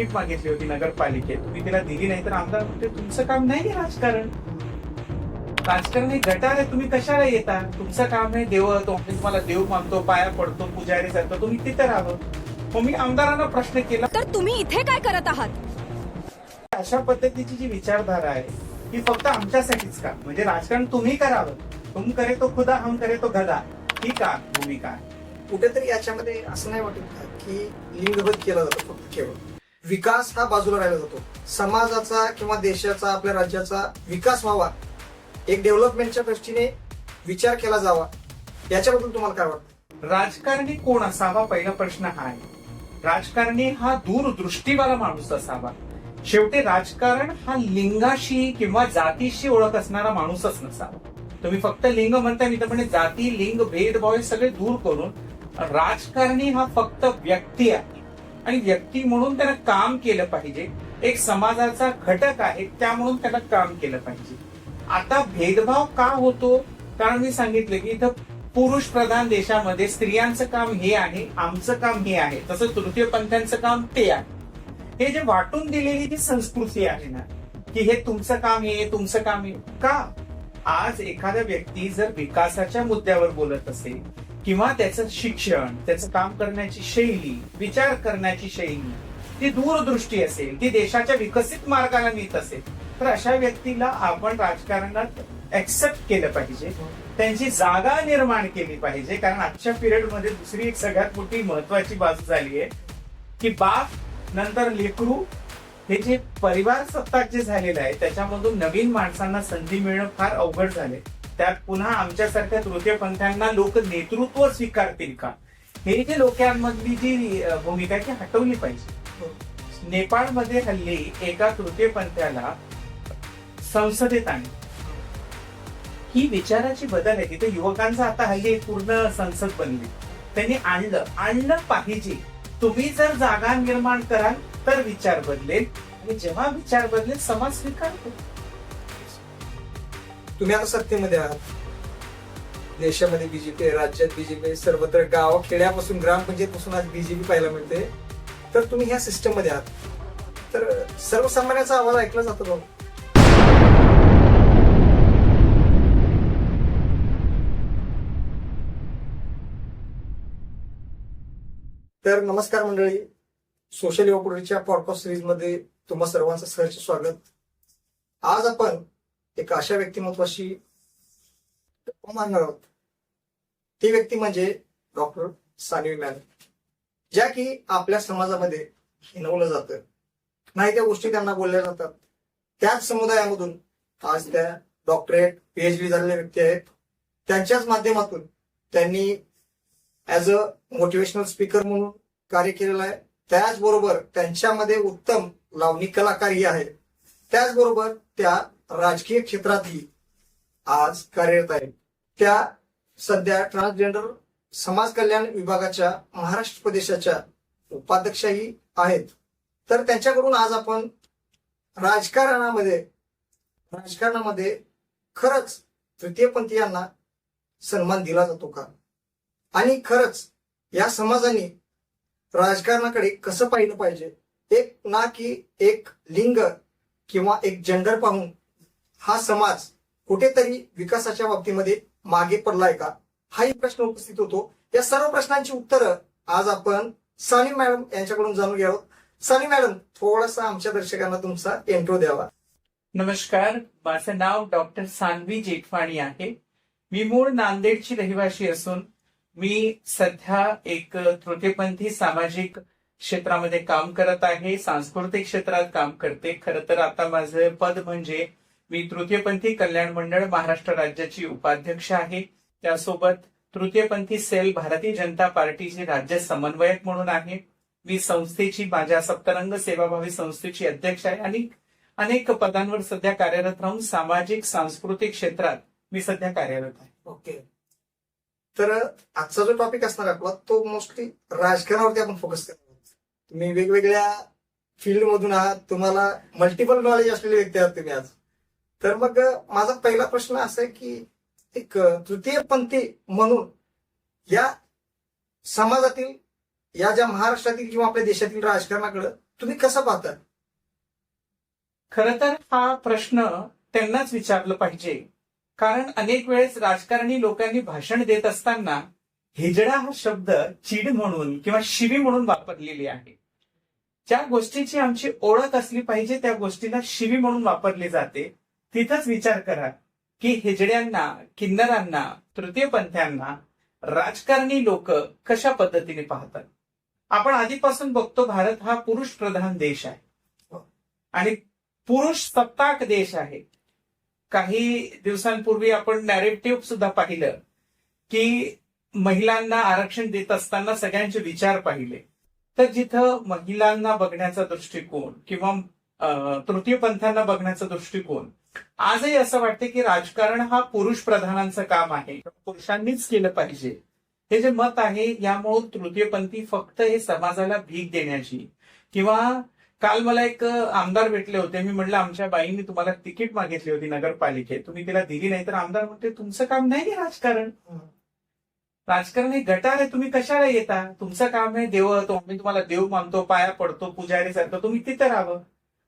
Ticket मागितली होती नगरपालिकेत, तुम्ही तिला दिली नाही, तर आमदार म्हणते तुमचं काम नाही राजकारण. राजकारण हे गटार आहे, तुम्ही कशाला येता? तुमचं काम आहे देव, तो तुम्हाला देव मानतो, पाया पडतो, पुजारी जातो, तुम्ही तिथे राहावं. मग मी आमदारांना प्रश्न केला, तर तुम्ही इथे काय करत आहात? अशा पद्धतीची जी विचारधारा आहे ही फक्त आमच्यासाठीच का? म्हणजे राजकारण तुम्ही करावं, तुम करे तो खुदा, हम करे तो गदा, ही का भूमिका आहे? कुठेतरी याच्यामध्ये असं नाही वाटत का की लिंगभेद केला जातो फक्त केवळ विकास हा बाजूला राहिला जातो. समाजाचा किंवा देशाचा, आपल्या राज्याचा विकास व्हावा, एक डेव्हलपमेंटच्या दृष्टीने विचार केला जावा, याच्याबद्दल तुम्हाला काय वाटतं? राजकारणी कोण असावा, पहिला प्रश्न हा आहे. राजकारणी हा दूरदृष्टीवाला माणूस असावा. शेवटी राजकारण हा लिंगाशी किंवा जातीशी ओळख असणारा माणूसच नसावा. तुम्ही फक्त लिंग म्हणताय, मी तर म्हणजे जाती, लिंग, भेदभाव हे सगळे दूर करून राजकारणी हा फक्त व्यक्ती आहे आणि व्यक्ती म्हणून त्यानं काम केलं पाहिजे. एक समाजाचा घटक आहे, त्या म्हणून त्याला काम केलं पाहिजे. आता भेदभाव का होतो? कारण मी सांगितलं की इथं पुरुष प्रधान देशामध्ये स्त्रियांचं काम हे आहे, आमचं काम हे आहे, तसं तृतीय पंथांचं काम ते आहे. हे जे वाटून दिलेली जी संस्कृती आहे ना, की हे तुमचं काम हे, तुमचं काम हे, का? आज एखादा व्यक्ती जर विकासाच्या मुद्द्यावर बोलत असेल किंवा त्याचं शिक्षण, त्याचं काम करण्याची शैली, विचार करण्याची शैली, ती दूरदृष्टी असेल, ती देशाच्या विकसित मार्गाला नेत असेल, तर अशा व्यक्तीला आपण राजकारणात ऍक्सेप्ट केलं पाहिजे, त्यांची जागा निर्माण केली पाहिजे. कारण आजच्या पिरियडमध्ये दुसरी एक सगळ्यात मोठी महत्वाची बाजू झाली आहे की बाप नंतर लेकरू, हे जे परिवार सत्ताक जे झालेलं आहे त्याच्यामधून नवीन माणसांना संधी मिळणं फार अवघड झाले. त्यात पुन्हा आमच्यासारख्या तृतीयपंथीयांना लोक नेतृत्व स्वीकारतील का, हे जे लोकांमधली जी भूमिका आहे ती हटवली पाहिजे. नेपाळमध्ये हल्ली एका तृतीयपंथीयाला संसदेत आणले, ही विचाराची बदल आहे. तिथे युवकांचा आता हल्ली एक पूर्ण संसद बनली. त्यांनी आणलं पाहिजे. तुम्ही जर जागा निर्माण कराल तर विचार बदलेल, आणि जेव्हा विचार बदलेल समाज स्वीकारतो. तुम्ही आता सत्तेमध्ये आहात, देशामध्ये बीजेपी, राज्यात बीजेपी, सर्वत्र गाव खेड्यापासून ग्रामपंचायत पासून आज बीजेपी पाहायला मिळते. तर तुम्ही ह्या सिस्टम मध्ये आहात, तर सर्वसामान्याचा आवाज ऐकला जातो का? तर नमस्कार मंडळी, सोशल युवा पॉडकास्ट सिरीज मध्ये तुम्हा सर्वांचं सहर्ष स्वागत. आज आपण एक अशा व्यक्तिमत्वाशी गप्पा मारणार आहोत. ती व्यक्ती म्हणजे डॉक्टर सान्वी मॅडम, ज्या की आपल्या समाजामध्ये हिणवलं जातं, नाही त्या गोष्टी त्यांना बोलल्या जातात. त्याच समुदायामधून आज त्या डॉक्टरेट, पीएचडी झालेल्या व्यक्ती आहेत. त्यांच्याच माध्यमातून त्यांनी ऍज अ मोटिवेशनल स्पीकर म्हणून कार्य केलेलं आहे. त्याचबरोबर त्यांच्यामध्ये उत्तम लावणी कलाकारही आहे. त्याचबरोबर त्या राजकीय क्षेत्रातही आज कार्यरत आहेत. त्या सध्या ट्रान्सजेंडर समाज कल्याण विभागाच्या महाराष्ट्र प्रदेशाच्या उपाध्यक्षही आहेत. तर त्यांच्याकडून आज आपण राजकारणामध्ये खरंच तृतीयपंथीयांना सन्मान दिला जातो का, आणि खरंच या समाजाने राजकारणाकडे कसं पाहिलं पाहिजे, एक ना की एक लिंग किंवा एक जेंडर पाहून हा समाज कुठेतरी विकासाच्या बाबतीमध्ये मागे पडलाय का, हाही प्रश्न उपस्थित होतो. या सर्व प्रश्नांची उत्तरं आज आपण सान्वी मॅडम यांच्याकडून जाणून घ्यावं. सान्वी मॅडम, थोडासा आमच्या दर्शकांना तुमचा इंट्रो द्यावा. नमस्कार, माझं नाव डॉक्टर सान्वी जेठवाणी आहे. मी मूळ नांदेडची रहिवासी असून मी सध्या एक तृतीयपंथी सामाजिक क्षेत्रामध्ये काम करत आहे, सांस्कृतिक क्षेत्रात काम करते. खरं तर आता माझं पद म्हणजे मी तृतीयपंथी कल्याण मंडळ महाराष्ट्र राज्याची उपाध्यक्ष आहे. त्यासोबत तृतीयपंथी सेल भारतीय जनता पार्टीचे राज्य समन्वयक म्हणून आहे. मी संस्थेची, माझ्या सप्तरंग सेवाभावी संस्थेची अध्यक्ष आहे आणि अनेक पदांवर सध्या कार्यरत राहून सामाजिक सांस्कृतिक क्षेत्रात मी सध्या कार्यरत आहे. ओके, तर आजचा जो टॉपिक असणार आपला तो मोस्टली राजकारणावरती आपण फोकस करणार आहोत. तुम्ही वेगवेगळ्या फील्ड मधून आहात, तुम्हाला मल्टिपल नॉलेज असलेले व्यक्ती आहात तुम्ही आज. तर मग माझा पहिला प्रश्न असा आहे की एक तृतीयपंथी म्हणून या समाजातील, या ज्या महाराष्ट्रातील किंवा आपल्या देशातील राजकारणाकडे तुम्ही कसा पाहता? खरं तर हा प्रश्न त्यांनाच विचारलं पाहिजे. कारण अनेक वेळेस राजकारणी लोकांनी भाषण देत असताना हिजडा हा शब्द चीड म्हणून किंवा शिवी म्हणून वापरलेली आहे. ज्या गोष्टीची आमची ओळख असली पाहिजे त्या गोष्टीला शिवी म्हणून वापरली जाते. तिथंच विचार करा की हिजड्यांना, किन्नरांना, तृतीयपंथ्यांना राजकारणी लोक कशा पद्धतीने पाहतात. आपण आधीपासून बघतो भारत हा पुरुष प्रधान देश आहे आणि पुरुष सत्ताक देश आहे. काही दिवसांपूर्वी आपण नॅरेटिव्ह सुद्धा पाहिलं की महिलांना आरक्षण देत असताना सगळ्यांचे विचार पाहिले. तर जिथं महिलांना बघण्याचा दृष्टिकोन किंवा तृतीयपंथांना बघण्याचा दृष्टिकोन, आजही असं वाटते की राजकारण हा पुरुष प्रधानांचं काम आहे, पुरुषांनीच केलं पाहिजे. हे जे मत आहे यामुळे तृतीयपंथी फक्त हे समाजाला भीक देण्याची किंवा काल मला एक आमदार भेटले होते. मी म्हटलं आमच्या बाईंनी तुम्हाला तिकीट मागितली होती नगरपालिकेत, तुम्ही तिला दिली नाही. तर आमदार म्हणते तुमचं काम नाही राजकारण. राजकारण हे गटार आहे, तुम्ही कशाला येता? तुमचं काम आहे देव, आम्ही तुम्हाला देव मानतो, पाया पडतो, पुजारी सारखं, तुम्ही तिथे राहावं.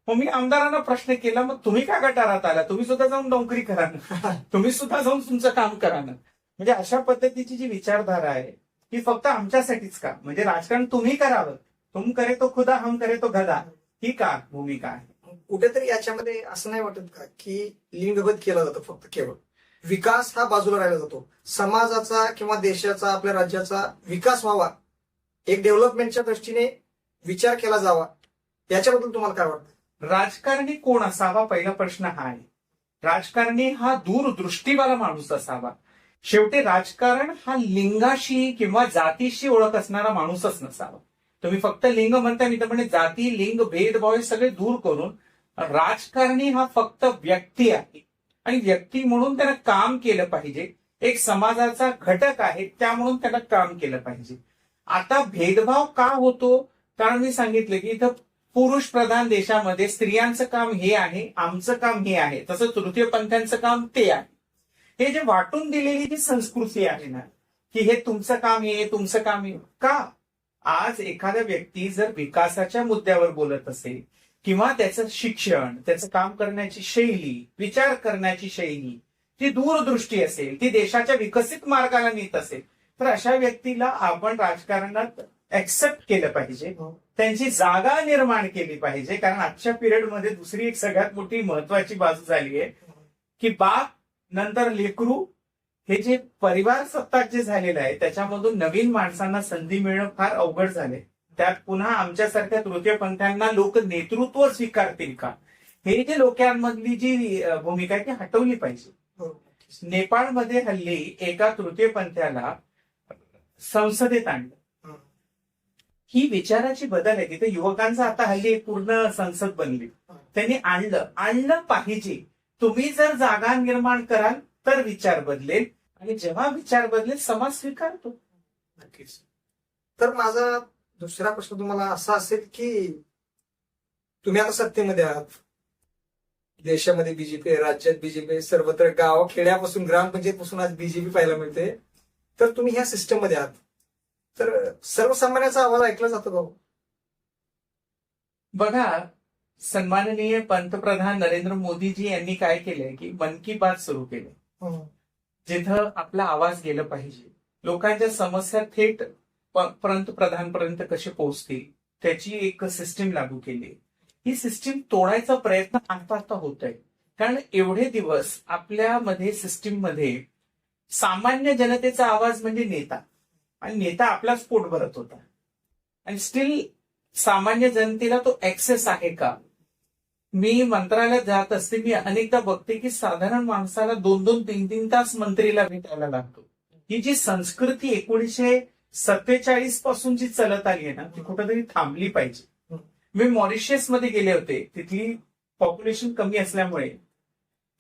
मग मी आमदारांना प्रश्न केला, मग तुम्ही का गटारात आला? तुम्ही सुद्धा जाऊन नोकरी करा ना, तुम्ही सुद्धा जाऊन तुमचं काम करा ना. म्हणजे अशा पद्धतीची जी विचारधारा आहे ही फक्त आमच्यासाठीच का? म्हणजे राजकारण तुम्ही करावं, तुम करे तो खुदा, हम करे तो गधा, ही का भूमिका आहे? कुठेतरी याच्यामध्ये असं नाही वाटत का की लिंगभेद केला जातो? फक्त केवळ विकास हा बाजूला राहिला जातो. समाजाचा किंवा देशाचा, आपल्या राज्याचा विकास व्हावा, एक डेव्हलपमेंटच्या दृष्टीने विचार केला जावा, याच्याबद्दल तुम्हाला काय वाटतं? राजकारणी कोण असावा पहिला प्रश्न हा आहे. राजकारणी हा दूरदृष्टीवाला माणूस असावा. शेवटी राजकारण हा लिंगाशी किंवा जातीशी ओळख असणारा माणूसच नसावा. तुम्ही फक्त लिंग म्हणता, मी तर म्हणजे जाती, लिंग, भेदभाव हे सगळे दूर करून राजकारणी हा फक्त व्यक्ती आहे आणि व्यक्ती म्हणून त्यानं काम केलं पाहिजे. एक समाजाचा घटक आहे त्यामुळे त्याला काम केलं पाहिजे. आता भेदभाव का होतो? कारण मी सांगितलं की इथं पुरुष प्रधान देशामध्ये स्त्रियांचं काम हे आहे, आमचं काम हे आहे, तसं तृतीयपंथांचं काम ते आहे. हे जे वाटून दिलेली जी संस्कृती आहे ना, की हे तुमचं काम हे, तुमचं काम हे, का? आज एखादा व्यक्ती जर विकासाच्या मुद्द्यावर बोलत असेल किंवा त्याचं शिक्षण, त्याचं काम करण्याची शैली, विचार करण्याची शैली, ती दूरदृष्टी असेल, ती देशाच्या विकसित मार्गाला नेत असेल, तर अशा व्यक्तीला आपण राजकारणात ऍक्सेप्ट केलं पाहिजे, त्यांची जागा निर्माण केली पाहिजे. कारण आजच्या पिरियडमध्ये दुसरी एक सगळ्यात मोठी महत्वाची बाजू झाली आहे की बाप नंतर लेकरू, हे जे परिवार सत्ताक जे झालेलं आहे त्याच्यामधून नवीन माणसांना संधी मिळणं फार अवघड झाले. त्यात पुन्हा आमच्यासारख्या तृतीयपंथांना लोक नेतृत्व स्वीकारतील का? हे जे लोकांमधली जी भूमिका आहे ती हटवली पाहिजे. नेपाळमध्ये हल्ली एका तृतीयपंथाला संसदेत आणलं. ही विचाराची बदल आहे. तिथे युवकांचा आता हल्ली एक पूर्ण संसद बनली. त्यांनी आणलं पाहिजे. तुम्ही जर जागा निर्माण कराल तर विचार बदलेल आणि जेव्हा विचार बदलेल समाज स्वीकारतो. नक्कीच. तर माझा दुसरा प्रश्न तुम्हाला असा असेल की तुम्ही आता सत्तेमध्ये आहात, देशामध्ये बीजेपी, राज्यात बीजेपी, सर्वत्र गाव खेड्यापासून ग्रामपंचायतपासून आज बीजेपी पाहायला मिळते. तर तुम्ही ह्या सिस्टम मध्ये आहात, तर सर्वसामान्याचा आवाज ऐकला जातो का? बघा, सन्माननीय पंतप्रधान नरेंद्र मोदीजी यांनी काय केलंय की मन की बात सुरू केले, जिथं आपला आवाज गेला पाहिजे. लोकांच्या समस्या थेट पंतप्रधानपर्यंत कसे पोहोचतील त्याची एक सिस्टीम लागू केली. ही सिस्टीम तोडायचा प्रयत्न आता होत आहे. कारण एवढे दिवस आपल्यामध्ये सिस्टीम मध्ये सामान्य जनतेचा आवाज म्हणजे नेता, आणि नेता आपलाच पोट भरत होता. आणि स्टील सामान्य जनतेला तो ऍक्सेस आहे का? मी मंत्रालयात जात असते, मी अनेकदा बघते की साधारण माणसाला 2-2, 3-3 तास मंत्रीला भेटायला लागतो. ही जी संस्कृती 1947 पासून जी चलत आली आहे ना, ती कुठेतरी थांबली पाहिजे. मी मॉरिशस मध्ये गेले होते. तिथली पॉप्युलेशन कमी असल्यामुळे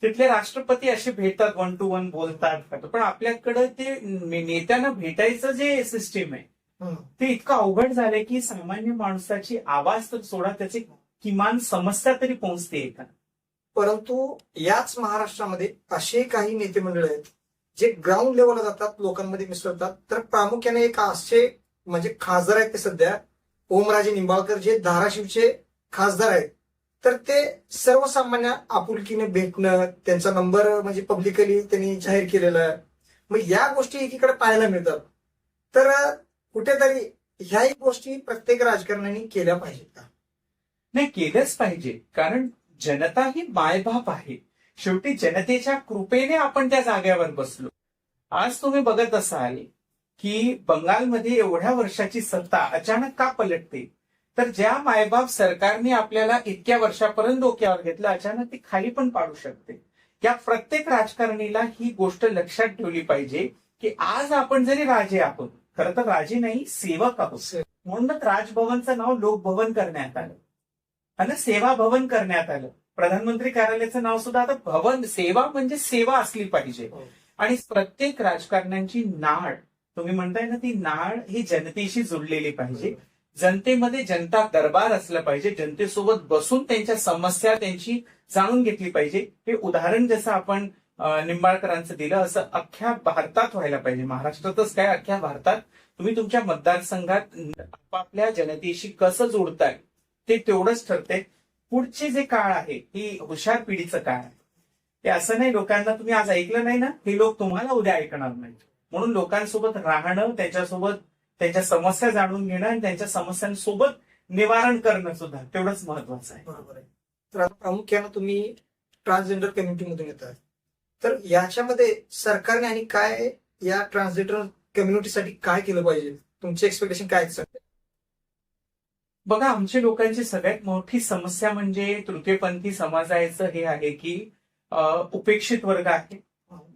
तिथले राष्ट्रपती असे भेटतात, 1 to 1 बोलतात. पण आपल्याकडे ते नेत्यांना भेटायचं जे सिस्टीम आहे ते इतकं अवघड झालंय की सामान्य माणसाची आवाज तर सोडा, त्याची किमान समस्या तरी पोहोचते का? परंतु याच महाराष्ट्रामध्ये असे काही नेते मंडळ आहेत जे ग्राउंड लेवलला जातात, लोकांमध्ये मिसळतात. तर प्रामुख्याने एक असे म्हणजे खासदार आहेत ते सध्या ओमराजे निंबाळकर, जे धाराशिवचे खासदार आहेत तर ते सर्वसामान्य आपुलकीने भेटणं, त्यांचा नंबर म्हणजे पब्लिकली त्यांनी जाहीर केलेला आहे. मग या गोष्टी एकीकडे पाहायला मिळतात. तर कुठेतरी ह्याही गोष्टी प्रत्येक राजकारण्यांनी केल्या पाहिजेत का? नाही, केलंच पाहिजे. कारण जनता ही मायबाप आहे. शेवटी जनतेच्या कृपेने आपण त्या जागेवर बसलो. आज तुम्ही बघत असाल की बंगालमध्ये एवढ्या वर्षाची सत्ता अचानक का पलटते? तर ज्या मायबाप सरकारने आपल्याला इतक्या वर्षापर्यंत डोक्यावर घेतलं, अचानक ती खाली पण पाडू शकते. या प्रत्येक राजकारणीला ही गोष्ट लक्षात ठेवली पाहिजे की आज आपण जरी राजे आहोत, खरं तर राजे नाही, सेवक आहोत. म्हणूनच राजभवनचं नाव लोकभवन करण्यात आलं आणि सेवा भवन करण्यात आलं. प्रधानमंत्री कार्यालयाचं नाव सुद्धा आता भवन. सेवा म्हणजे सेवा असली पाहिजे. आणि प्रत्येक राजकारण्यांची नाळ, तुम्ही म्हणताय ना, ती नाळ ही जनतेशी जुळलेली पाहिजे. जनतेमध्ये जनता दरबार असलं पाहिजे. जनतेसोबत बसून त्यांच्या समस्या त्यांची जाणून घेतली पाहिजे. हे उदाहरण जसं आपण निंबाळकरांचं दिलं, असं अख्ख्या भारतात व्हायला पाहिजे. महाराष्ट्रातच काय, अख्ख्या भारतात तुम्ही तुमच्या मतदारसंघात आपापल्या जनतेशी कसं जोडताय ते तेवढंच ठरते. पुढचे जे काळ आहे ही हुशार पिढीचं काळ आहे. ते असं नाही लोकांना तुम्ही आज ऐकलं नाही ना, हे लोक तुम्हाला उद्या ऐकणार नाहीत. म्हणून लोकांसोबत राहणं, त्यांच्यासोबत त्यांच्या समस्या जाणून घेणं आणि त्यांच्या समस्यांसोबत निवारण करणं सुद्धा तेवढंच महत्वाचं आहे. बरोबर आहे. तर आता प्रामुख्यानं तुम्ही ट्रान्सजेंडर कम्युनिटीमधून येत आहे, तर याच्यामध्ये सरकारने आणि काय या ट्रान्सजेंडर कम्युनिटीसाठी काय केलं पाहिजे? तुमचे एक्सपेक्टेशन काय आहेत सर? बघा, आमच्या लोकांची सगळ्यात मोठी समस्या म्हणजे तृतीयपंथी समाजाचं हे आहे की उपेक्षित वर्ग आहे.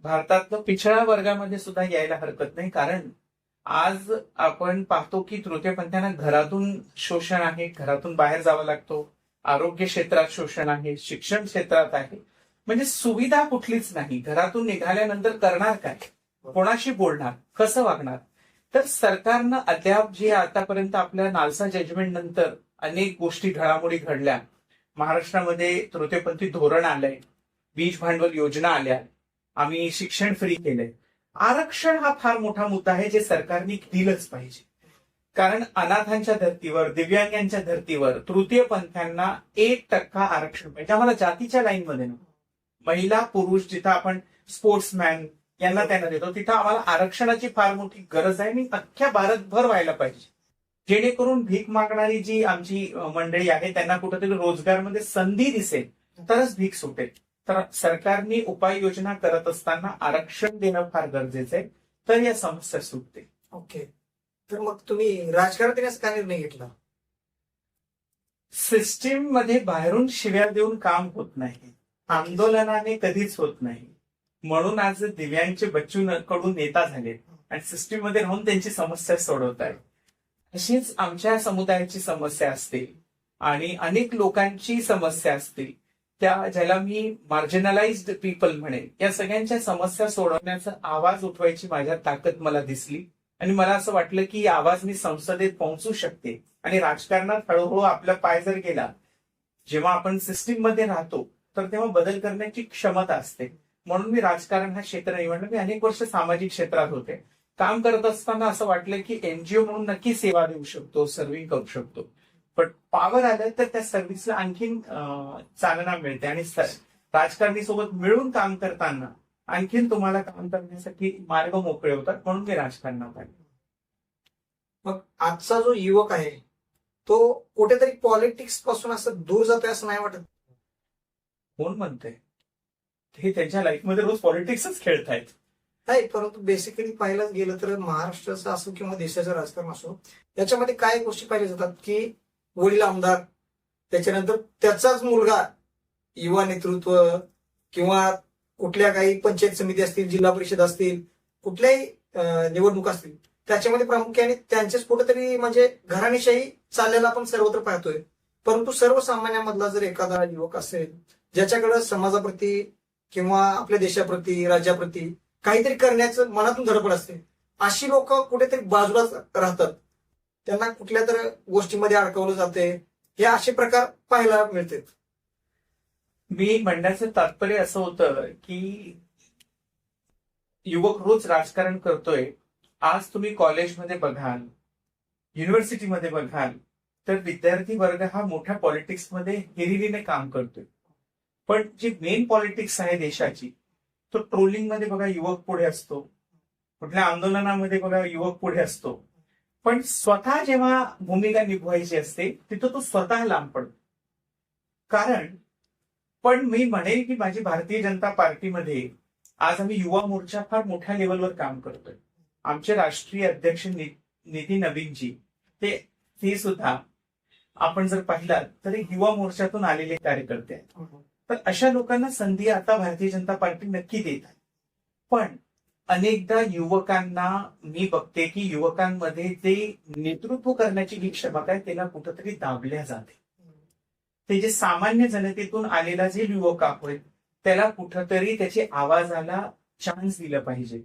भारतातलं पिछळा वर्गामध्ये सुद्धा यायला हरकत नाही. कारण आज आपण पाहतो की तृतीयपंथीयांना घरातून शोषण आहे, घरातून बाहेर जावं लागतो. आरोग्य क्षेत्रात शोषण आहे, शिक्षण क्षेत्रात आहे. म्हणजे सुविधा कुठलीच नाही. घरातून निघाल्यानंतर करणार काय, कोणाशी बोलणार, कसं वागणार? तर सरकारनं अद्याप जे आतापर्यंत आपल्या नालसा जजमेंट नंतर अनेक गोष्टी घडामोडी घडल्या. महाराष्ट्रामध्ये तृतीयपंथी धोरण आलंय, बीज भांडवल योजना आल्या, आम्ही शिक्षण फ्री केलंय. आरक्षण हा फार मोठा मुद्दा आहे जे सरकारने दिलंच पाहिजे. कारण अनाथांच्या धर्तीवर, दिव्यांगांच्या धर्तीवर तृतीयपंथ्यांना 1% आरक्षण पाहिजे. आम्हाला जातीच्या लाईनमध्ये ना, महिला पुरुष जिथं आपण स्पोर्ट्समॅन यांना त्यांना देतो, तिथं आम्हाला आरक्षणाची फार मोठी गरज आहे आणि अख्ख्या भारतभर व्हायला पाहिजे. जेणेकरून भीक मागणारी जी आमची मंडळी आहे त्यांना कुठेतरी रोजगारमध्ये संधी दिसेल, तरच भीक सुटेल. तर सरकारने उपाययोजना करत असताना आरक्षण देणं फार गरजेचं आहे, तर या समस्या सुटतील. ओके. तर मग तुम्ही राजकारणात येण्याचा का निर्णय घेतला? सिस्टीम मध्ये बाहेरून शिव्या देऊन काम होत नाही, आंदोलनाने कधीच होत नाही. म्हणून आज दिव्यांचे बच्चू कडून नेता झाले आणि सिस्टीम मध्ये राहून त्यांची समस्या सोडवत आहेत. अशीच आमच्या समुदायाची समस्या असतील आणि अनेक लोकांची समस्या असतील, त्या ज्याला मी मार्जिनलाइज्ड पीपल म्हणेन, या सगळ्यांच्या समस्या सोडवण्याचा आवाज उठवायची माझ्यात ताकद मला दिसली आणि मला असं वाटलं की आवाज मी संसदेत पोहोचू शकते. आणि राजकारणात हळूहळू आपला पाय जर गेला, जेव्हा आपण सिस्टीम मध्ये राहतो तर तेव्हा बदल करण्याची क्षमता असते. म्हणून मी राजकारण हा क्षेत्र निवडलं. मी अनेक वर्ष सामाजिक क्षेत्रात होते. काम करत असताना असं वाटलं की एनजीओ म्हणून नक्की सेवा देऊ शकतो, सर्व्हिंग करू शकतो. पण पॉवर आलं तर त्या सर्व्हिसला आणखीन चालना मिळते आणि राजकारणी सोबत मिळून काम करताना आणखीन तुम्हाला काम करण्यासाठी मार्ग मोकळे होतात. म्हणून मी राजकारणात आले. मग आजचा जो युवक आहे तो कुठेतरी पॉलिटिक्स पासून असं दूर जातोय असं नाही वाटत? कोण म्हणतंय? ते त्यांच्या लाईफमध्ये रोज पॉलिटिक्सच खेळतायत. नाही, परंतु बेसिकली पाहायला गेलं तर महाराष्ट्राचं असो किंवा देशाचं राजकारण असो, याच्यामध्ये काय गोष्टी पाहिल्या जातात की वडील आमदार, त्याच्यानंतर त्याचाच मुलगा युवा नेतृत्व किंवा कुठल्या काही पंचायत समिती असतील, जिल्हा परिषद असतील, कुठल्याही निवडणूक असतील, त्याच्यामध्ये प्रामुख्याने त्यांचेच कुठेतरी म्हणजे घराणेशाही चाललेला आपण सर्वत्र पाहतोय. परंतु सर्वसामान्यामधला जर एखादा युवक असेल ज्याच्याकडे समाजाप्रती किंवा आपल्या देशाप्रती, राज्याप्रती काहीतरी करण्याचं मनातून धडपड असते, अशी लोक कुठेतरी बाजूलाच राहतात. त्यांना कुठल्या तर गोष्टीमध्ये अडकवलं जाते. हे असे प्रकार पाहायला मिळतात. मी म्हणण्याचं तात्पर्य असं होतं की युवक रोज राजकारण करतोय. आज तुम्ही कॉलेजमध्ये बघाल, युनिव्हर्सिटीमध्ये बघाल, तर विद्यार्थी वर्ग हा मोठ्या पॉलिटिक्समध्ये हिरिरीने काम करतोय. पण जी मेन पॉलिटिक्स आहे देशाची, तो ट्रोलिंगमध्ये बघा युवक पुढे असतो, कुठल्या आंदोलनामध्ये बघा युवक पुढे असतो, पण स्वतः जेव्हा भूमिका निभवायची असते तिथं तो स्वतः लांब पडतो. कारण पण मी म्हणेल की माझी भारतीय जनता पार्टीमध्ये आज आम्ही युवा मोर्चा फार मोठ्या लेवलवर काम करतोय. आमचे राष्ट्रीय अध्यक्ष नितीन नवीनजी ते सुद्धा आपण जर पाहिलात तर युवा मोर्चातून आलेले कार्यकर्ते आहेत. तर अशा लोकांना संधी आता भारतीय जनता पार्टी नक्की देत आहे. पण अनेकदा युवकांना मी बघते की युवकांमध्ये ते नेतृत्व करण्याची जी क्षमता आहे त्याला कुठंतरी दाबल्या जाते. ते जे सामान्य जनतेतून आलेला जे युवक आहे त्याला कुठंतरी त्याच्या आवाजाला चान्स दिला पाहिजे.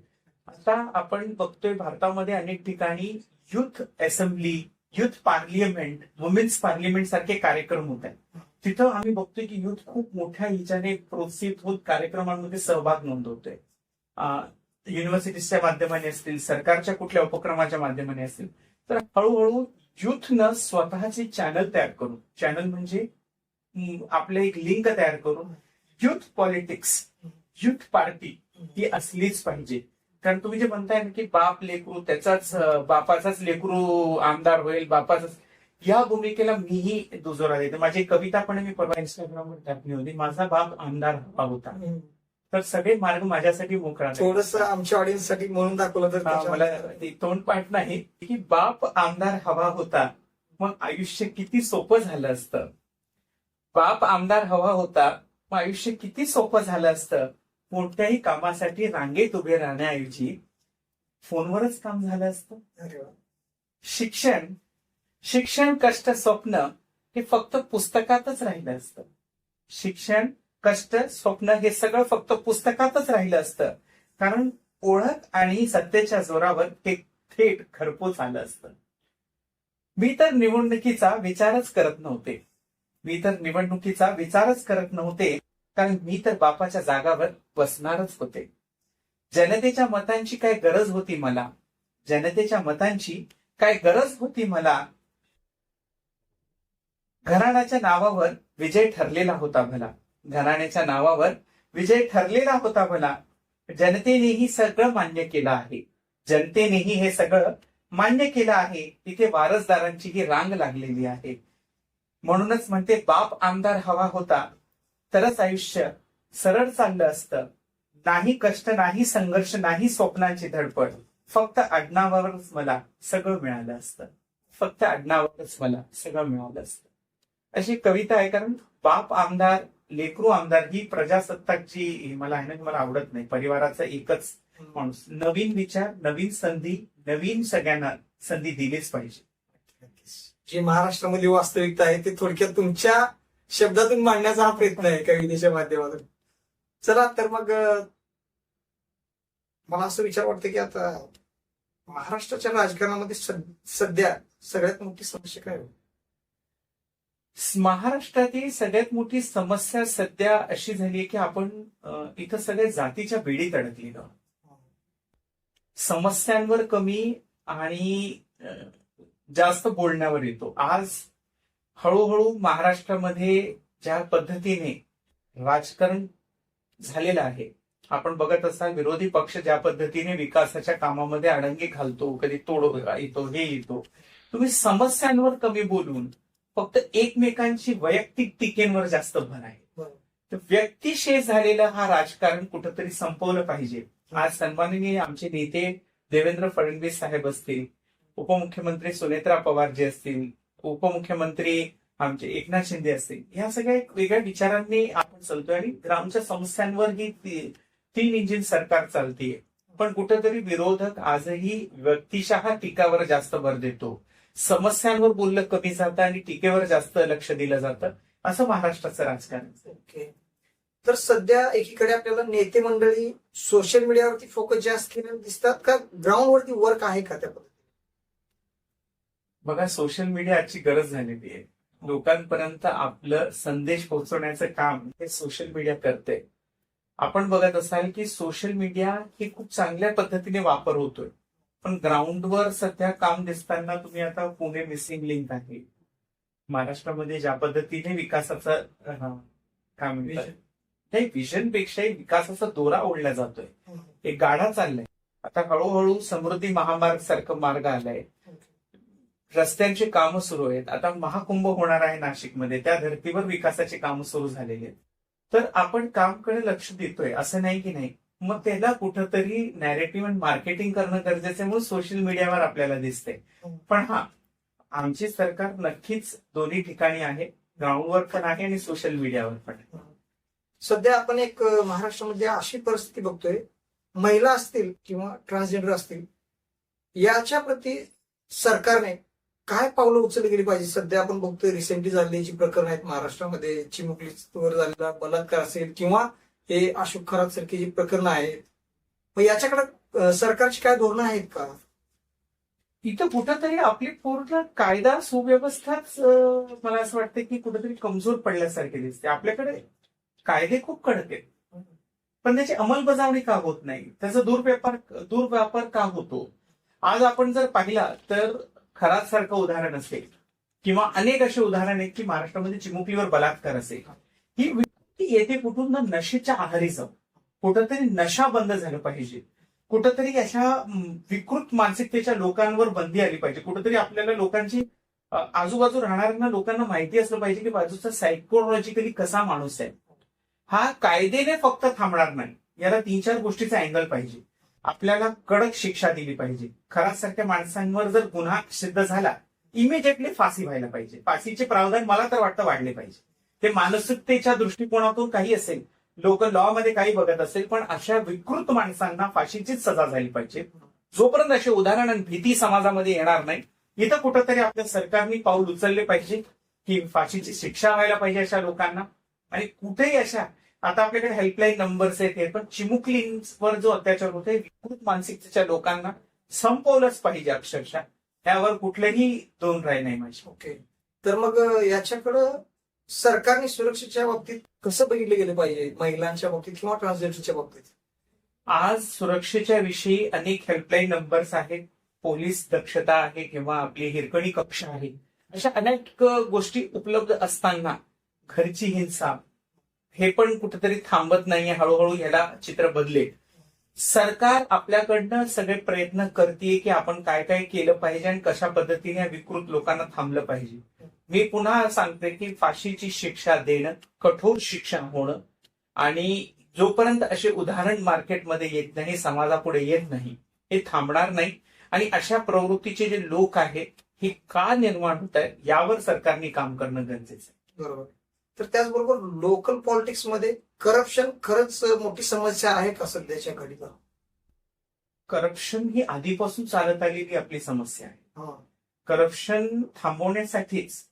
आता आपण बघतोय भारतामध्ये अनेक ठिकाणी youth assembly, youth parliament, women's parliament सारखे कार्यक्रम होत आहेत. तिथं आम्ही बघतोय की युथ खूप मोठ्या हिच्याने प्रोत्साहित होत कार्यक्रमांमध्ये सहभाग नोंदवतोय. युनिव्हर्सिटीच्या माध्यमाने असतील, सरकारच्या कुठल्या उपक्रमाच्या माध्यमाने असतील. तर हळूहळू युथनं स्वतःचे चॅनल तयार करून, चॅनल म्हणजे आपलं एक लिंक तयार करून युथ पॉलिटिक्स, युथ पार्टी ही असलीच पाहिजे. कारण तुम्ही जे म्हणताय ना की बाप लेकरू त्याचाच, बापाचाच लेकरू आमदार होईल, बापाचाच, या भूमिकेला मीही दुजोरा देतो. माझी कविता पण मी परवा इंस्टाग्रामवर टाकली होती, माझा बाप आमदार हवा होता. तर सगळे मार्ग माझ्यासाठी मोकळा. थोडस आमच्या ऑडियन्स साठी म्हणून दाखवलं तर मला तोंडपाठ नाही की बाप आमदार हवा होता, मग आयुष्य किती सोपं झालं असतं. बाप आमदार हवा होता, मग आयुष्य किती सोपं झालं असतं. कोणत्याही कामासाठी रांगेत उभे राहण्याऐवजी फोनवरच काम झालं असतं. शिक्षण कष्ट स्वप्न हे फक्त पुस्तकातच राहिलं असतं. शिक्षण कष्ट स्वप्न हे सगळं फक्त पुस्तकातच राहिलं असतं. कारण ओळख आणि सत्तेच्या जोरावर ते थेट घरपोच आलं असतं. मी तर निवडणुकीचा विचारच करत नव्हते, कारण मी तर बापाच्या जागावर बसणारच होते. जनतेच्या मतांची काय गरज होती मला. घराण्याच्या नावावर विजय ठरलेला होता भला. जनतेनेही हे सगळं मान्य केलं आहे. तिथे वारसदारांची ही रांग लागलेली आहे. म्हणूनच म्हणते बाप आमदार हवा होता, तरच आयुष्य सरळ चाललं असतं. नाही कष्ट, नाही संघर्ष, नाही स्वप्नांची धडपड, फक्त आडनावावरच मला सगळं मिळालं असतं. अशी कविता आहे. कारण बाप आमदार, लेकरू आमदार ही प्रजासत्ताकची मला आहे ना, मला आवडत नाही. परिवाराचा एकच माणूस. नवीन विचार, नवीन संधी, नवीन सगळ्यांना संधी दिलीच पाहिजे. जी महाराष्ट्रामध्ये वास्तविकता आहे ते थोडक्यात तुमच्या शब्दातून मांडण्याचा हा प्रयत्न आहे कवितेच्या माध्यमातून. चला तर मग मला असं विचार वाटतं की आता महाराष्ट्राच्या राजकारणामध्ये सध्या सगळ्यात मोठी समस्या काय? महाराष्ट्रातील सगळ्यात मोठी समस्या सध्या अशी झाली आहे की आपण इथं सगळ्या जातीच्या बेडीत अडकलेलो आहोत. समस्यांवर कमी आणि जास्त बोलण्यावर येतो. आज हळूहळू महाराष्ट्रामध्ये ज्या पद्धतीने राजकारण झालेलं आहे, आपण बघत असाल विरोधी पक्ष ज्या पद्धतीने विकासाच्या कामामध्ये अडंगे घालतो, कधी तोड येतो. तुम्ही समस्यांवर कमी बोलून फक्त एकमेकांची वैयक्तिक टीकेंवर जास्त भर आहे. तर व्यक्तिशेष झालेलं हा राजकारण कुठंतरी संपवलं पाहिजे. आज सन्माननीय आमचे नेते देवेंद्र फडणवीस साहेब असतील, उपमुख्यमंत्री सुनेत्रा पवार जे असतील, उपमुख्यमंत्री आमचे एकनाथ शिंदे असतील, ह्या सगळ्या वेगळ्या विचारांनी आपण चालतोय आणि ग्रामच्या समस्यांवर ही 3 इंजिन सरकार चालतीये. पण कुठेतरी विरोधक आजही व्यक्तिशः टीकावर जास्त भर देतो. समस्यांवर बोललं कमी जातं आणि टीकेवर जास्त लक्ष दिलं जातं. असं महाराष्ट्राचं राजकारण. ओके. तर सध्या एकीकडे आपल्याला नेते मंडळी सोशल मीडियावरती फोकस जास्त केलेले दिसतात का ग्राउंडवरती वर्क आहे का त्या पद्धतीने? बघा, सोशल मीडियाची गरज झालेली आहे. लोकांपर्यंत आपलं संदेश पोहोचवण्याचं काम हे सोशल मीडिया करते. आपण बघत असाल की सोशल मीडिया हे खूप चांगल्या पद्धतीने वापर होतोय, पण ग्राउंडवर सध्या काम दिसताना तुम्ही आता पुणे मिसिंग लिंक आहे, महाराष्ट्रामध्ये ज्या पद्धतीने विकासाचा काय म्हणतात नाही विजनपेक्षाही विकासाचा दोरा ओढला जातोय, एक गाडा चाललाय. आता हळूहळू समृद्धी महामार्ग सारखं मार्ग आलाय, रस्त्यांची कामं सुरू आहेत. आता महाकुंभ होणार आहे नाशिकमध्ये, त्या धर्तीवर विकासाची कामं सुरू झालेली आहेत. तर आपण कामकडे लक्ष देतोय असं नाही की नाही, मग त्याला कुठंतरी नॅरेटिव्ह आणि मार्केटिंग करणं गरजेचं आहे, म्हणून सोशल मीडियावर आपल्याला दिसतंय. पण हा आमची सरकार नक्कीच दोन्ही ठिकाणी आहे, ग्राउंडवर पण आहे आणि सोशल मीडियावर पण आहे. सध्या आपण एक महाराष्ट्रामध्ये अशी परिस्थिती बघतोय, महिला असतील किंवा ट्रान्सजेंडर असतील, याच्या प्रती सरकारने काय पावलं उचलली गेली पाहिजे? सध्या आपण बघतोय रिसेंटली झालेली जी प्रकरण आहेत महाराष्ट्रामध्ये, चिमुकलीवर झालेला बलात्कार असेल किंवा हे अशोक खरात सारखी जी प्रकरणं आहेत, मग याच्याकडे सरकारची काय धोरणं आहेत का? इथं कुठंतरी आपली पूर्ण कायदा सुव्यवस्थाच मला असं वाटतं की कुठेतरी कमजोर पडल्यासारखे दिसते. आपल्याकडे कायदे खूप कडक आहेत, पण त्याची अंमलबजावणी का होत नाही, त्याचा दुर्व्यापार का होतो? आज आपण जर पाहिला तर खरात सारखं उदाहरण असेल किंवा अनेक असे उदाहरण आहेत की महाराष्ट्रामध्ये चिमुकलीवर बलात्कार असेल, ही व्यक्ती येथे कुठून ना नशेच्या आहारी जाऊ, कुठंतरी नशा बंद झालं पाहिजे, कुठंतरी अशा विकृत मानसिकतेच्या लोकांवर बंदी आली पाहिजे, कुठंतरी आपल्याला लोकांची आजूबाजू राहणाऱ्यांना लोकांना माहिती असलं पाहिजे की बाजूचा सायकोलॉजिकली कसा माणूस आहे. हा कायद्याने फक्त थांबणार नाही, याला 3-4 गोष्टीचा अँगल पाहिजे. आपल्याला कडक शिक्षा दिली पाहिजे. खरात सारख्या माणसांवर जर गुन्हा सिद्ध झाला, इमिजिएटली फाशी व्हायला पाहिजे. फाशीचे प्रावधान मला तर वाटतं वाढले पाहिजे. ते मानसिकतेच्या दृष्टिकोनातून काही असेल, लोक लॉ मध्ये काही बघत असेल, पण अशा विकृत माणसांना फाशीचीच सजा झाली पाहिजे. जोपर्यंत असे उदाहरण आणि भीती समाजामध्ये येणार नाही, इथं कुठंतरी आपल्या सरकारने पाऊल उचलले पाहिजे की फाशीची शिक्षा व्हायला पाहिजे अशा लोकांना. आणि कुठेही अशा आता आपल्याकडे हेल्पलाईन नंबर्स आहेत, पण चिमुकलींवर जो अत्याचार होतोय विकृत मानसिकतेच्या लोकांना संपवलंच पाहिजे अक्षरशः. त्यावर कुठलेही दोन राय नाही माझी. ओके, तर मग याच्याकडं सरकारने सुरक्षेच्या बाबतीत कसं बघितले गेले पाहिजे, महिलांच्या बाबतीत किंवा ट्रान्सजेंडरच्या बाबतीत? आज सुरक्षेच्या विषयी अनेक हेल्पलाईन नंबर्स आहेत, पोलीस दक्षता आहे किंवा आपली हिरकणी कक्ष आहे, अशा अनेक गोष्टी उपलब्ध असताना घरची हिंसा हे पण कुठेतरी थांबत नाहीये. हळूहळू याला चित्र बदलेल. सरकार आपल्याकडनं सगळे प्रयत्न करते की आपण काय काय केलं पाहिजे आणि कशा पद्धतीने या विकृत लोकांना थांबलं पाहिजे. मी पुन्हा सांगते की फाशीची शिक्षा देणं, कठोर शिक्षा होणं, आणि जोपर्यंत असे उदाहरण मार्केटमध्ये येत नाही, समाजापुढे येत नाही, हे थांबणार नाही. आणि अशा प्रवृत्तीचे जे लोक आहेत हे का निर्माण होत आहेत यावर सरकारने काम करणं गरजेचं आहे. बरोबर. तर त्याचबरोबर लोकल पॉलिटिक्समध्ये करप्शन खरंच मोठी समस्या आहे का सध्याच्या घडीला? करप्शन ही आधीपासून चालत आलेली आपली समस्या आहे. करप्शन थांबवण्यासाठीच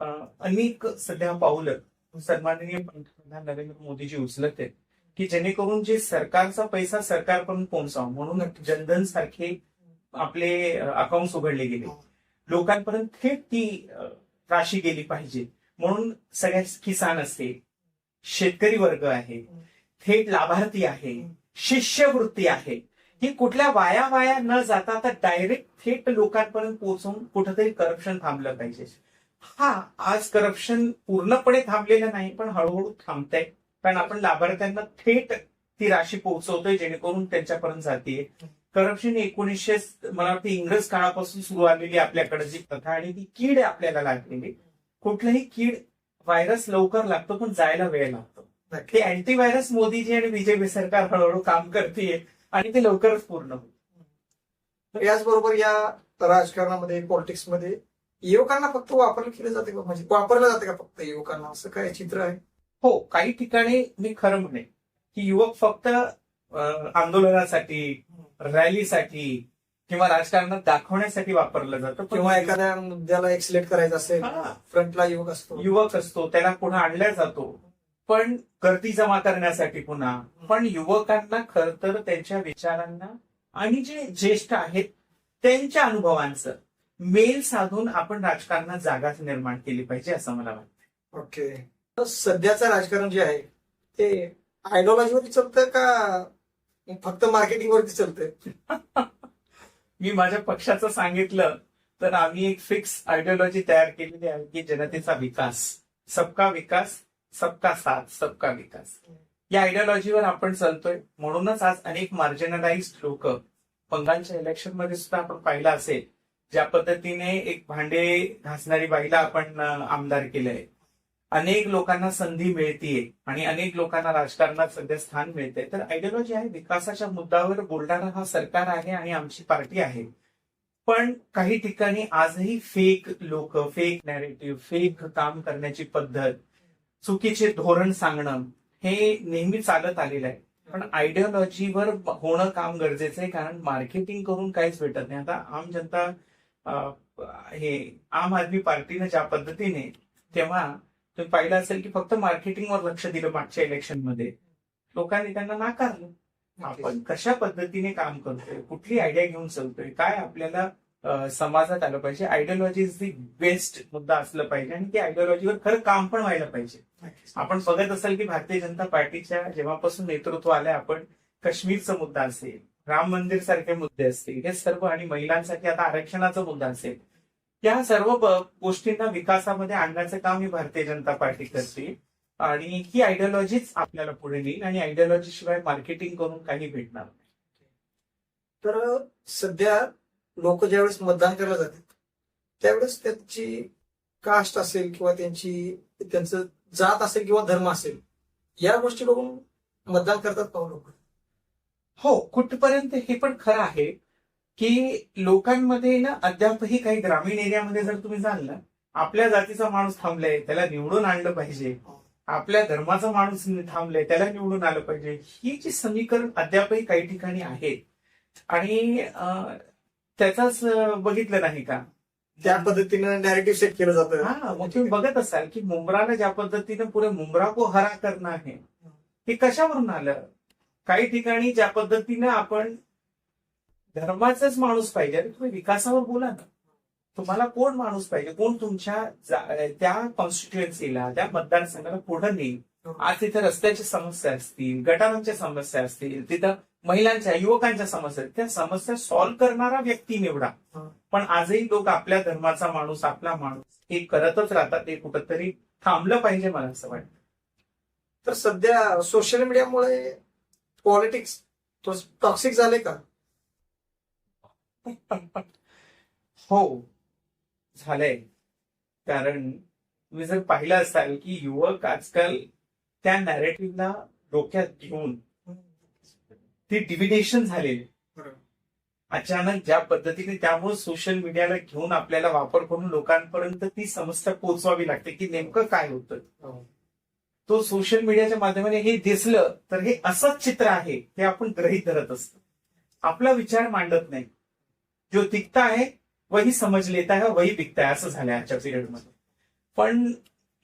अनेक सध्या पावलं सन्माननीय पंतप्रधान नरेंद्र मोदीजी उचलत आहेत की जेणेकरून जे सरकारचा पैसा सरकारपर्यंत पोहोचावा, म्हणून जनधन सारखे आपले अकाउंट उघडले गेले, लोकांपर्यंत थेट ती राशी गेली पाहिजे. म्हणून सगळ्या किसान असते, शेतकरी वर्ग आहे, थेट लाभार्थी आहे, शिष्यवृत्ती आहे, ही कुठल्या वाया न जाता आता डायरेक्ट थेट लोकांपर्यंत पोहोचवून कुठेतरी करप्शन थांबलं पाहिजे. आज करप्शन पूर्णपणे थांबलेलं नाही, पण हळूहळू थांबतंय, कारण आपण लाभार्थ्यांना थेट ती राशी पोहोचवतोय जेणेकरून त्यांच्यापर्यंत जाते. करप्शन 1900 मला वाटतं इंग्रज काळापासून सुरू आलेली आपल्याकडे जी प्रथा आणि ती कीड आपल्याला लागलेली. कुठलंही कीड व्हायरस लवकर लागतो पण जायला वेळ लागतो. ते अँटीव्हायरस मोदीजी आणि बीजेपी सरकार हळूहळू काम करते आणि ते लवकरच पूर्ण होईल. याचबरोबर या राजकारणामध्ये, पॉलिटिक्समध्ये युवकांना फक्त वापरलं केलं जाते का, म्हणजे वापरलं जाते का फक्त युवकांना, असं काय चित्र आहे? हो, काही ठिकाणी मी खरं म्हणेन की युवक फक्त आंदोलनासाठी, रॅलीसाठी किंवा राजकारणात दाखवण्यासाठी वापरलं जातं. किंवा एखाद्या मुद्द्याला एक्सिलेट करायचं असेल, फ्रंटला युवक असतो, त्याला पुन्हा आणला जातो, पण गर्दी जमा करण्यासाठी पुन्हा. पण युवकांना खर तर त्यांच्या विचारांना आणि जे ज्येष्ठ आहेत त्यांच्या अनुभवांचं मेल साधून आपण राजकारणात जागा निर्माण केली पाहिजे असं मला वाटतं. ओके, सध्याचं राजकारण जे आहे ते आयडिओलॉजीवरती चालतं का फक्त मार्केटिंगवरती चालतंय? मी माझ्या पक्षाचं सांगितलं तर आम्ही एक फिक्स आयडिओलॉजी तयार केलेली आहे की जनतेचा विकास, सबका विकास, सबका साथ, सबका विकास. या आयडिओलॉजीवर आपण चालतोय. म्हणूनच आज अनेक मार्जिनलाइज्ड लोक, बंगालच्या इलेक्शन मध्ये सुद्धा आपण पाहिलं असेल ज्या पद्धतीने एक भांडे घासणारी बाईला आपण आमदार केलंय. अनेक लोकांना संधी मिळतीये आणि अनेक लोकांना राजकारणात सध्या स्थान मिळते. तर आयडिओलॉजी आहे, विकासाच्या मुद्द्यावर बोलणारा हा सरकार आहे आणि आमची पार्टी आहे. पण काही ठिकाणी आजही फेक लोक, फेक नॅरेटिव्ह, फेक काम करण्याची पद्धत, चुकीचे धोरण सांगणं हे नेहमी चालत आलेलं आहे. पण आयडिओलॉजीवर होणं काम गरजेचं आहे, कारण मार्केटिंग करून काहीच भेटत नाही. आता आम जनता हे आम आदमी पार्टीने ज्या पद्धतीने, तेव्हा तुम्ही पाहिलं असेल की फक्त मार्केटिंगवर लक्ष दिलं मागच्या इलेक्शनमध्ये, लोकांनी त्यांना नाकारलं. आपण कशा पद्धतीने काम करतोय, कुठली आयडिया घेऊन चालतोय, काय आपल्याला समाजात आलं पाहिजे, आयडिओलॉजी इज दी बेस्ट मुद्दा असलं पाहिजे आणि ती आयडिओलॉजीवर खरं काम पण व्हायला पाहिजे. आपण बघत असाल की भारतीय जनता पार्टीच्या जेव्हापासून नेतृत्व आलंय, आपण काश्मीरचा मुद्दा असेल, राम मंदिर सारखे मुद्दे असतील, हे सर्व, आणि महिलांसाठी आता आरक्षणाचा मुद्दा असेल, या सर्व गोष्टींना विकासामध्ये आणण्याचं काम ही भारतीय जनता पार्टी करते. आणि ही आयडिओलॉजीच आपल्याला पुढे नेईल आणि आयडिओलॉजी शिवाय मार्केटिंग करून काही भेटणार नाही. तर सध्या लोक ज्यावेळेस मतदान करायला जातात त्यावेळेस त्यांची कास्ट असेल किंवा त्यांचं जात असेल किंवा धर्म असेल, या गोष्टी बघून मतदान करतात का लोक? हो, कुठपर्यंत हे पण खरं आहे की लोकांमध्ये ना अद्यापही काही ग्रामीण एरियामध्ये जर तुम्ही जाल ना, आपल्या जातीचा माणूस थांबलाय त्याला निवडून आणलं पाहिजे, आपल्या धर्माचा माणूस थांबलाय त्याला निवडून आलं पाहिजे, ही जी समीकरण अद्यापही काही ठिकाणी आहेत. आणि त्याचाच बघितलं नाही का, त्या पद्धतीनं नॅरेटिव्ह सेट केलं जातं. हा, मग तुम्ही बघत असाल की मुंब्राला ज्या पद्धतीने पुरे मुंब्रा को हरा करणं आहे, हे कशावरून आलं? काही ठिकाणी ज्या पद्धतीनं आपण धर्माचाच माणूस पाहिजे, तुम्ही विकासावर बोला ना. तुम्हाला कोण माणूस पाहिजे, कोण तुमच्या त्या कॉन्स्टिट्युएन्सीला, त्या मतदारसंघाला पुढे नेईल. आज तिथे रस्त्याच्या समस्या असतील, गटारांच्या समस्या असतील, तिथं महिलांच्या, युवकांच्या समस्या, त्या समस्या सॉल्व्ह करणारा व्यक्ती निवडा. पण आजही लोक आपल्या धर्माचा माणूस, आपला माणूस हे करतच राहतात. ते कुठंतरी थांबलं पाहिजे, मला असं वाटतं. तर सध्या सोशल मीडियामुळे पॉलिटिक्स टॉक्सिक झाले का? हो, झालंय. कारण तुम्ही जर पाहिलं असाल की युवक आजकाल त्या नॅरेटिव्हला डोक्यात घेऊन ती डिव्हिडेशन झालेली अचानक ज्या पद्धतीने, त्यामुळे सोशल मीडियाला घेऊन आपल्याला वापर करून लोकांपर्यंत ती समस्या पोहोचवावी लागते की नेमकं काय होतं. तो सोशल मीडियाच्या माध्यमाने हे दिसलं तर हे असंच चित्र आहे हे आपण गृहीत धरत असतो, आपला विचार मांडत नाही. जो दिखता है वही समज लेता है, वही बिकता है, असं झालंय आजच्या पिरियडमध्ये. पण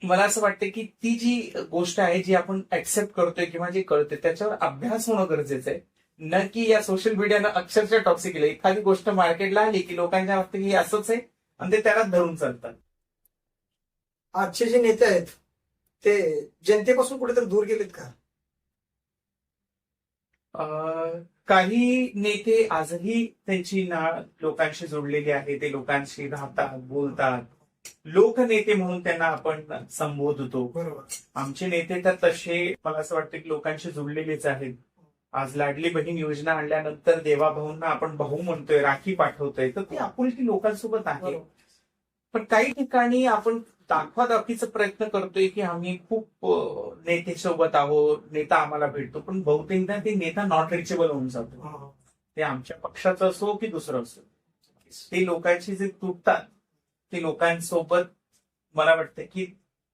मला असं वाटतं की ती जी गोष्ट आहे जी आपण ऍक्सेप्ट करतोय किंवा जे कळतंय त्याच्यावर अभ्यास होणं गरजेचं आहे. न की या सोशल मीडियानं अक्षरशः टॉक्सिक केलं. एखादी गोष्ट मार्केटला आली की लोकांच्या वाटतं की असंच आहे आणि ते त्याला धरून चालतात. आजचे जे नेते आहेत ते जनतेपासून कुठेतरी दूर गेलेत का? काही नेते आजही त्यांची नाळ लोकांशी जोडलेली आहे, ते लोकांशी राहतात, बोलतात. लोकनेते म्हणून त्यांना आपण संबोधतो. बरोबर. आमचे नेते तर तसे मला असं वाटतं की लोकांशी जोडलेलेच आहेत. आज लाडली बहीण योजना आणल्यानंतर देवाभाऊंना आपण भाऊ म्हणतोय, राखी पाठवतोय, तर ती आपुलकी लोकांसोबत आहे. पण काही ठिकाणी आपण दाखवादाखवीचा प्रयत्न करतोय की आम्ही खूप नेतेसोबत आहोत, नेता आम्हाला भेटतो, पण बहुतेकदा ते नेता नॉट रिचेबल होऊन जातो. ते आमच्या पक्षाचं असो की दुसरं असो, ते लोकांशी जे तुटतात ते लोकांसोबत मला वाटतं की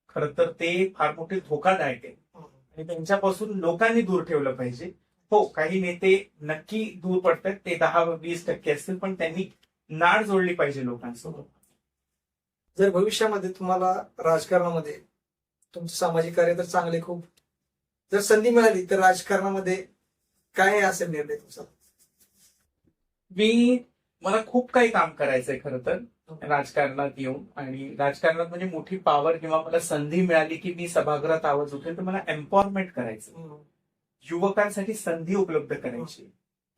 खरं तर ते फार मोठे धोकादायक आहे आणि त्यांच्यापासून लोकांनी दूर ठेवलं पाहिजे. हो, काही नेते नक्की दूर पडतात, ते 10-20% असतील, पण त्यांनी नाळ जोडली पाहिजे लोकांसोबत. जर भविष्यामध्ये तुम्हाला राजकारणामध्ये तुमचं सामाजिक कार्य तर चांगले खूप, जर संधी मिळाली तर राजकारणामध्ये काय असेल निर्णय तुमचा? मला खूप काही काम करायचंय खरं तर राजकारणात येऊन. आणि राजकारणात म्हणजे मोठी पॉवर किंवा मला संधी मिळाली की मी सभागृहात आवाज उठेल, तर मला एम्पॉवरमेंट करायचं, युवकांसाठी संधी उपलब्ध करायची.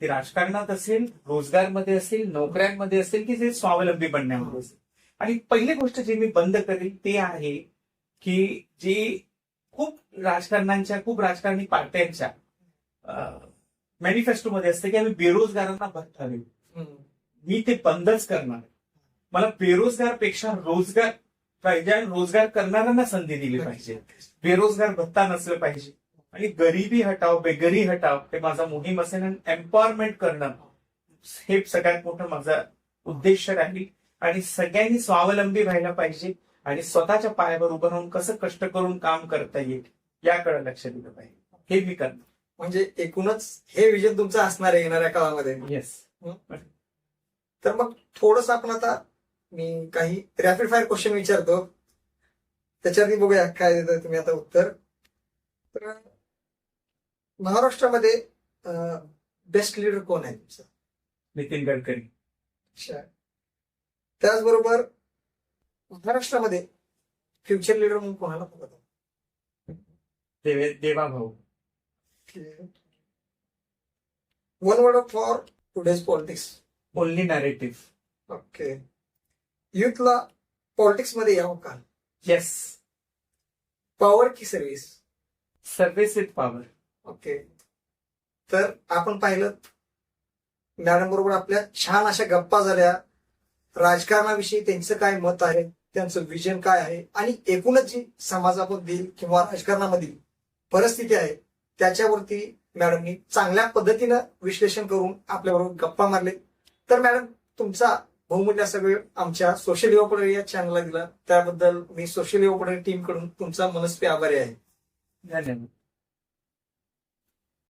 ते राजकारणात असेल, रोजगारमध्ये असेल, नोकऱ्यांमध्ये असेल, की जे स्वावलंबी बनण्यामध्ये असेल. आणि पहिली गोष्ट जी मी बंद करेल ते आहे की जी खूप राजकारणी पार्ट्यांच्या मॅनिफेस्टोमध्ये असते की आम्ही बेरोजगारांना भत्ता देऊ. मी ते बंदच करणार. मला बेरोजगारपेक्षा रोजगार पाहिजे आणि रोजगार करणाऱ्यांना संधी दिली पाहिजे. बेरोजगार भत्ता नसलं पाहिजे आणि गरिबी हटाव, बेघरी हटाव हे माझा मोहीम असेल आणि एम्पॉवरमेंट करणं हे सगळ्यात मोठं माझा उद्देश राहील. आणि सगळ्यांनी स्वावलंबी व्हायला पाहिजे आणि स्वतःच्या पायावर उभं राहून कसं कष्ट करून काम करता येईल याकडे लक्ष दिलं पाहिजे. हे मी करणार. म्हणजे एकूणच हे विजन तुमचं असणार आहे येणाऱ्या काळामध्ये. येस. तर मग थोडस आपण आता मी काही रॅपिड फायर क्वेश्चन विचारतो, त्याच्यावरती बघूया काय देतं तुम्ही आता उत्तर. तर महाराष्ट्रामध्ये बेस्ट लीडर कोण आहे तुमचं? नितीन गडकरी. अच्छा. त्याचबरोबर महाराष्ट्रामध्ये फ्युचर लीडर म्हणून कोणाला बघत? Deva Bhau. One word for today's politics. Only narrative. Okay. युथला पॉलिटिक्स मध्ये यावं का? येस. पॉवर की service? Service with power. Okay. तर आपण पाहिलं मॅडम बरोबर आपल्या छान अशा गप्पा झाल्या. राजकारणाविषयी त्यांचं काय मत आहे, त्यांचं विजन काय आहे आणि एकूणच जी समाजामधील किंवा राजकारणामधील परिस्थिती आहे त्याच्यावरती मॅडमनी चांगल्या पद्धतीनं विश्लेषण करून आपल्याबरोबर गप्पा मारले. तर मॅडम तुमचा बहुमूल्य असा वेळ आमच्या सोशल युवा पुढारी या चॅनलला दिला त्याबद्दल मी सोशल युवा पुढारी टीम कडून तुमचा मनस्वी आभारी आहे. धन्यवाद.